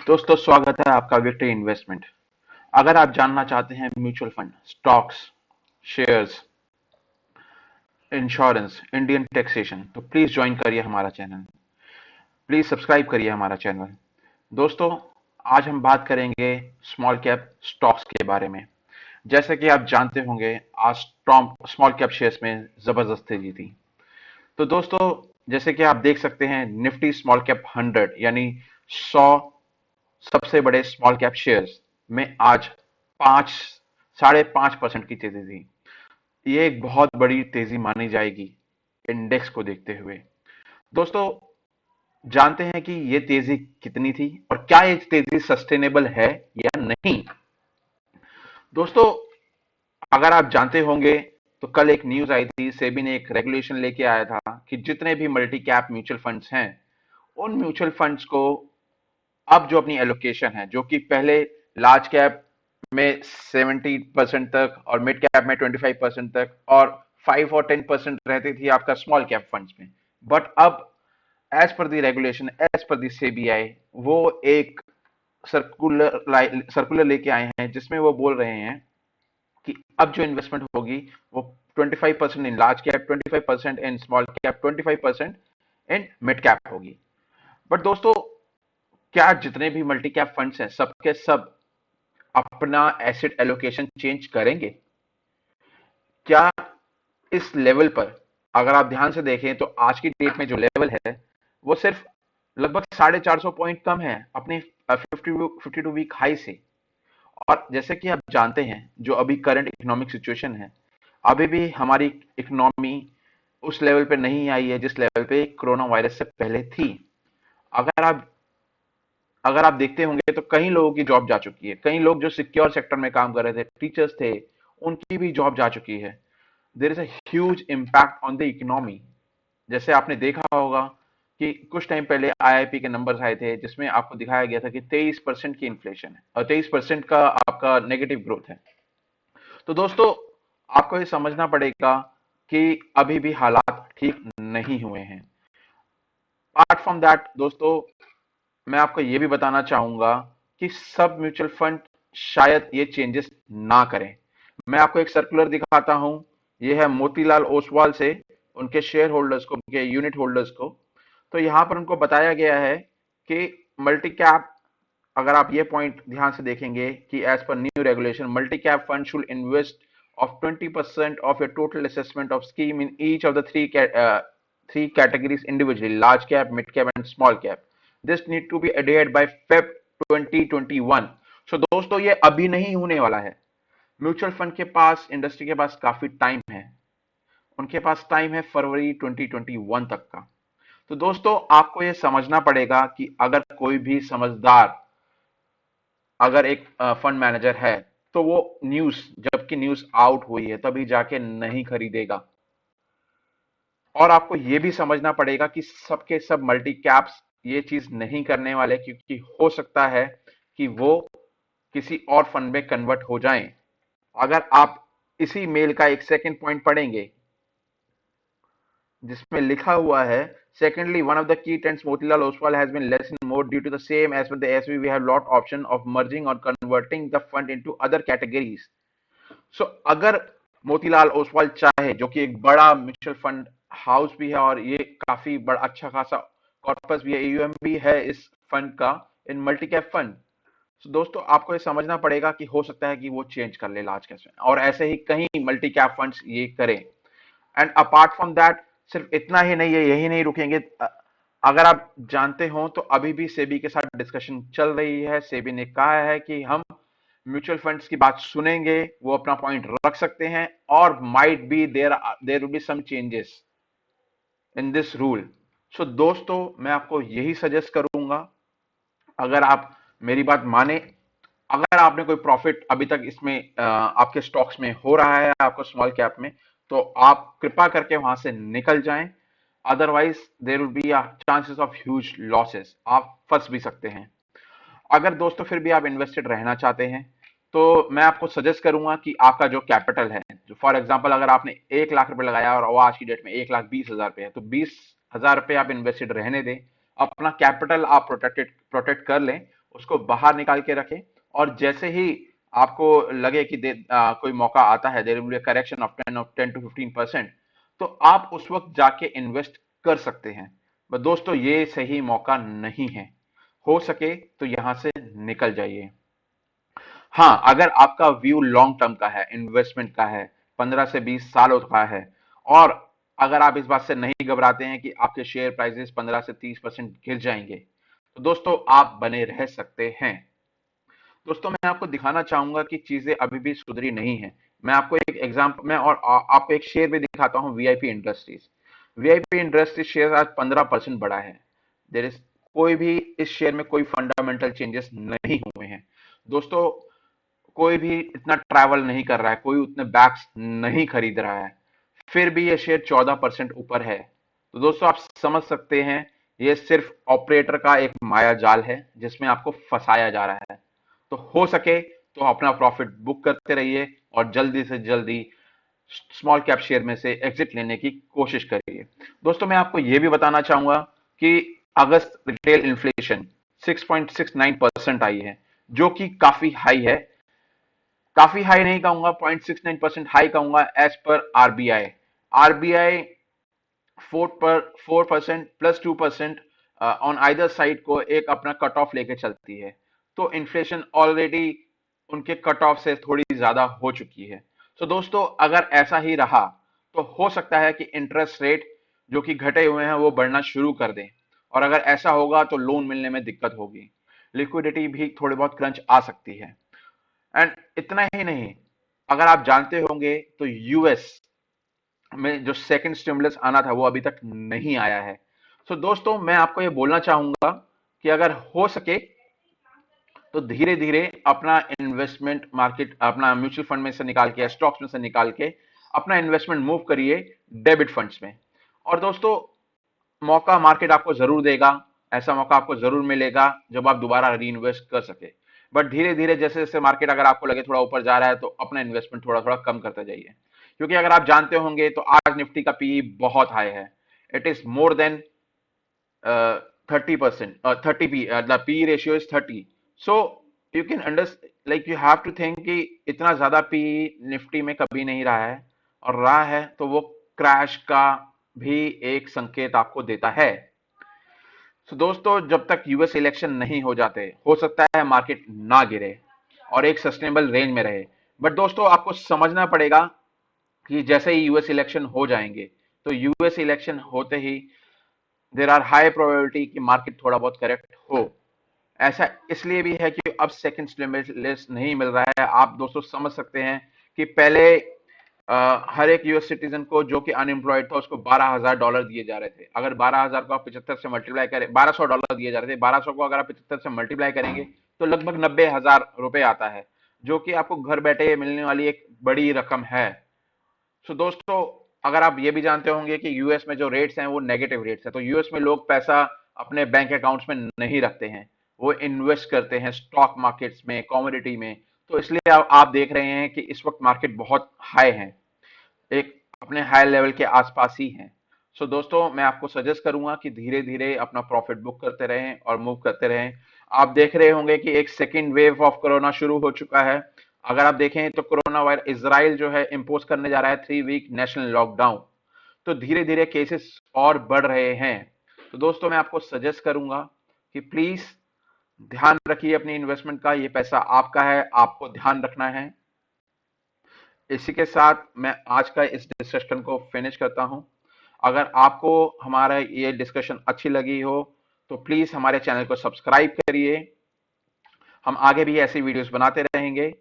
दोस्तों स्वागत है आपका विक्ट्री इन्वेस्टमेंट। अगर आप जानना चाहते हैं mutual fund, stocks, shares, insurance, Indian taxation, तो प्लीज ज्वाइन करिए हमारा चैनल। प्लीज सब्सक्राइब करिए हमारा चैनल। दोस्तों, आज हम बात करेंगे स्मॉल कैप स्टॉक्स के बारे में। जैसे कि आप जानते होंगे, आज स्मॉल कैप शेयर्स में जबरदस्त तेजी थी। तो दोस्तों, जैसे कि आप देख सकते हैं, निफ्टी स्मॉल कैप 100 यानी 100 सबसे बड़े स्मॉल कैप शेयर्स में आज 5.5% की तेजी थी। ये एक बहुत बड़ी तेजी मानी जाएगी इंडेक्स को देखते हुए। दोस्तों, जानते हैं कि ये तेजी कितनी थी और क्या ये तेजी सस्टेनेबल है या नहीं। दोस्तों, अगर आप जानते होंगे तो कल एक न्यूज आई थी, सेबी ने एक रेगुलेशन लेके आया था कि जितने भी मल्टी कैप म्यूचुअल फंड्स हैं, उन म्यूचुअल फंड्स को अब जो अपनी एलोकेशन है, जो कि पहले लार्ज कैप में 70% तक और मिड कैप में 25% तक और 5 और 10% रहती थी आपका स्मॉल कैप फंड्स में, बट अब एज पर दी रेगुलेशन, एज पर दी सीबीआई, वो एक सर्कुलर लेके आए हैं जिसमें वो बोल रहे हैं कि अब जो इन्वेस्टमेंट होगी वो 25% in large cap, 25% in small cap, 25% in mid cap होगी। बट दोस्तों, क्या जितने भी मल्टी कैप फंड्स हैं सबके सब अपना एसेट एलोकेशन चेंज करेंगे? क्या इस लेवल पर, अगर आप ध्यान से देखें तो आज की डेट में जो लेवल है वो सिर्फ लगभग 450 पॉइंट कम है अपने 52 वीक हाई से। और जैसे कि आप जानते हैं, जो अभी करंट इकोनॉमिक सिचुएशन है, अभी भी हमारी इकोनॉमी उस लेवल पे नहीं आई है जिस लेवल पे कोरोना वायरस से पहले थी। अगर आप अगर आप देखते होंगे तो कई लोगों की जॉब जा चुकी है। कई लोग जो सिक्योर सेक्टर में काम कर रहे थे, टीचर्स थे, उनकी भी जॉब जा चुकी है। There is a huge impact on the economy. जैसे आपने देखा होगा कि कुछ टाइम पहले आईआईपी के नंबर्स आए थे जिसमें आपको दिखाया गया था कि 23% की इन्फ्लेशन है और 23% का आपका नेगेटिव ग्रोथ है। तो दोस्तों, आपको ये समझना पड़ेगा कि अभी भी हालात ठीक नहीं हुए हैं। अपार्ट फ्रॉम दैट दोस्तों, मैं आपको ये भी बताना चाहूंगा कि सब म्यूचुअल फंड शायद ये चेंजेस ना करें। मैं आपको एक सर्कुलर दिखाता हूं। ये है मोतीलाल ओसवाल से, उनके शेयर होल्डर्स को, उनके यूनिट होल्डर्स को। तो यहां पर उनको बताया गया है कि मल्टी कैप, अगर आप ये पॉइंट ध्यान से देखेंगे कि as per new regulation, multi cap fund should invest of 20% of your total assessment of scheme in each of the three categories individually: large cap, mid cap and small cap. This need to be adhered by Feb 2021. So दोस्तों, ये अभी नहीं होने वाला है। Mutual fund के पास, industry के पास काफी टाइम है। उनके पास टाइम है फरवरी 2021 तक का। तो दोस्तों, आपको ये समझना पड़ेगा कि अगर कोई भी समझदार, अगर एक फंड मैनेजर है, तो वो न्यूज, जबकि न्यूज आउट हुई है तभी जाके नहीं खरीदेगा। और आपको ये भी समझना पड़ेगा कि सबके सब मल्टी कैप्स ये चीज नहीं करने वाले, क्योंकि हो सकता है कि वो किसी और फंड में कन्वर्ट हो जाएं। अगर आप इसी मेल का एक सेकंड पॉइंट पढ़ेंगे जिसमें लिखा हुआ है, secondly, one of the key trends Motilal Oswal has been less and more due to the same as with the SB, we have lot option of merging or converting the fund into other categories. So अगर मोतीलाल ओसवाल चाहे, जो कि एक बड़ा mutual fund house भी है और ये काफी बड़ा अच्छा खासा कॉर्पस भी है, एयूएम भी है इस फंड का, इन मल्टी कैप फंड। तो दोस्तों, आपको ये समझना पड़ेगा कि हो सकता है कि वो चेंज कर ले लार्ज कैप में, और ऐसे ही कहीं मल्टी कैप फंड्स ये करें। एंड अपार्ट फ्रॉम दैट, सिर्फ इतना ही नहीं है, यही नहीं रुकेंगे। अगर आप जानते हो तो अभी भी सेबी के साथ डिस्कशन चल रही है। सेबी ने कहा है कि हम म्यूचुअल फंड्स की बात सुनेंगे, वो अपना पॉइंट रख सकते हैं, और might be there will be some changes in this rule. So दोस्तों, मैं आपको यही सजेस्ट करूंगा, अगर आप मेरी बात माने, अगर आपने कोई प्रॉफिट अभी तक इसमें आपके स्टॉक्स में हो रहा है, आपको स्मॉल कैप में, तो आप कृपा करके वहां से निकल जाएं। Otherwise there will be chances of huge losses, आप फंस भी सकते हैं। अगर दोस्तों फिर भी आप इन्वेस्टेड रहना चाहते हैं, तो मैं आपको सजेस्ट करूंगा कि आपका जो कैपिटल है, जो फॉर एग्जांपल अगर आपने 1 लाख रुपए लगाया और वो आज की डेट में 1,20,000 रुपए है, तो 20,000 रुपए आप इन्वेस्टेड रहने दें। अपना कैपिटल आप प्रोटेक्ट कर लें। उसको बाहर निकाल के रखें, और जैसे ही आपको लगे कि कोई मौका आता है, there will be a correction of 10 to 15%, तो आप उस वक्त जाके इन्वेस्ट कर सकते हैं। बट दोस्तों ये सही मौका नहीं है, हो सके तो यहां से निकल जाइए। हाँ, अगर आपका व्यू लॉन्ग टर्म का है, इन्वेस्टमेंट का है, 15 से 20 सालों का है, और अगर आप इस बात से नहीं घबराते हैं कि आपके शेयर प्राइसेस 15 से 30% गिर जाएंगे, तो दोस्तों आप बने रह सकते हैं। दोस्तों मैं आपको दिखाना चाहूंगा कि चीजें अभी भी सुधरी नहीं है। मैं आपको एक एग्जांपल में और आपको एक शेयर भी दिखाता हूं, VIP industries. VIP industries share आज 15% बढ़ा है। देर इज कोई भी इस शेयर में कोई फंडामेंटल चेंजेस नहीं हुए हैं दोस्तों। कोई भी इतना ट्रैवल नहीं कर रहा है, कोई उतने बैग्स नहीं खरीद रहा है, फिर भी ये शेयर 14% ऊपर है। तो दोस्तों आप समझ सकते हैं, ये सिर्फ ऑपरेटर का एक माया जाल है जिसमें आपको फंसाया जा रहा है। तो हो सके तो अपना प्रॉफिट बुक करते रहिए और जल्दी से जल्दी स्मॉल कैप शेयर में से एग्जिट लेने की कोशिश करिए। दोस्तों मैं आपको यह भी बताना चाहूंगा कि अगस्त रिटेल इन्फ्लेशन 6.69% आई है, जो कि काफी हाई है। काफी हाई नहीं कहूंगा, 0.69% हाई कहूंगा as per RBI. RBI 4% +2% on either side को एक अपना कट ऑफ लेके चलती है। तो इन्फ्लेशन ऑलरेडी उनके कट ऑफ से थोड़ी ज्यादा हो चुकी है। तो दोस्तों अगर ऐसा ही रहा तो हो सकता है कि इंटरेस्ट रेट जो कि घटे हुए हैं वो बढ़ना शुरू कर दें, और अगर ऐसा होगा तो लोन मिलने में दिक्कत होगी, लिक्विडिटी भी थोड़ी बहुत क्रंच आ सकती है। एंड इतना ही नहीं, अगर आप जानते होंगे तो यूएस में जो सेकंड स्टिमुलस आना था वो अभी तक नहीं आया है। सो दोस्तों मैं आपको ये बोलना चाहूंगा कि अगर हो सके तो धीरे धीरे अपना इन्वेस्टमेंट मार्केट, अपना म्यूचुअल फंड में से निकाल के, स्टॉक्स में से निकाल के अपना इन्वेस्टमेंट मूव करिए डेबिट फंड्स में। और दोस्तों मौका मार्केट आपको जरूर देगा, ऐसा मौका आपको जरूर मिलेगा जब आप दोबारा री इन्वेस्ट कर सके। बट धीरे धीरे जैसे जैसे मार्केट अगर आपको लगे थोड़ा ऊपर जा रहा है तो अपना इन्वेस्टमेंट थोड़ा थोड़ा कम करते जाइए। क्योंकि अगर आप जानते होंगे तो आज निफ्टी का पीई बहुत हाई है। It is more than 30%, 30 P, the P ratio is 30। So you can under like you have to think कि इतना ज्यादा पी निफ्टी में कभी नहीं रहा है, और रहा है तो वो क्रैश का भी एक संकेत आपको देता है। तो दोस्तों जब तक यूएस इलेक्शन नहीं हो जाते, हो सकता है मार्केट ना गिरे और एक सस्टेनेबल रेंज में रहे। बट दोस्तों आपको समझना पड़ेगा कि जैसे ही यूएस इलेक्शन हो जाएंगे, तो यूएस इलेक्शन होते ही देर आर हाई प्रोबेबिलिटी कि मार्केट थोड़ा बहुत करेक्ट हो। ऐसा इसलिए भी है कि अब सेकंड स्टिमुलस नहीं मिल रहा है। आप दोस्तों समझ सकते हैं कि पहले हर एक यूएस सिटीजन को जो कि अनएम्प्लॉयड था उसको $12,000 दिए जा रहे थे। अगर 12,000 को आप 75 से मल्टीप्लाई करें, $1,200 दिए जा रहे थे, 1200 को अगर आप 75 से मल्टीप्लाई करेंगे तो लगभग 90,000 रुपए आता है, जो कि आपको घर बैठे मिलने वाली एक बड़ी रकम है। सो दोस्तों अगर आप ये भी जानते होंगे कि यूएस में जो रेट्स हैं वो नेगेटिव रेट्स हैं, तो यूएस में लोग पैसा अपने बैंक अकाउंट्स में नहीं रखते हैं, वो इन्वेस्ट करते हैं स्टॉक मार्केट्स में, कमोडिटी में। तो इसलिए आप देख रहे हैं कि इस वक्त मार्केट बहुत हाई है, एक अपने हाई लेवल के आसपास ही हैं। सो दोस्तों मैं आपको सजेस्ट करूंगा कि धीरे धीरे अपना प्रॉफिट बुक करते रहें और मूव करते रहें। आप देख रहे होंगे कि एक सेकेंड वेव ऑफ कोरोना शुरू हो चुका है। अगर आप देखें तो कोरोना वायरस इजराइल जो है इंपोज करने जा रहा है 3 वीक नेशनल लॉकडाउन। तो धीरे धीरे केसेस और बढ़ रहे हैं। तो दोस्तों मैं आपको सजेस्ट करूंगा कि प्लीज ध्यान रखिए अपनी इन्वेस्टमेंट का, ये पैसा आपका है, आपको ध्यान रखना है। इसी के साथ मैं आज का इस डिस्कशन को फिनिश करता हूं। अगर आपको हमारा ये डिस्कशन अच्छी लगी हो तो प्लीज हमारे चैनल को सब्सक्राइब करिए। हम आगे भी ऐसी वीडियोस बनाते रहेंगे।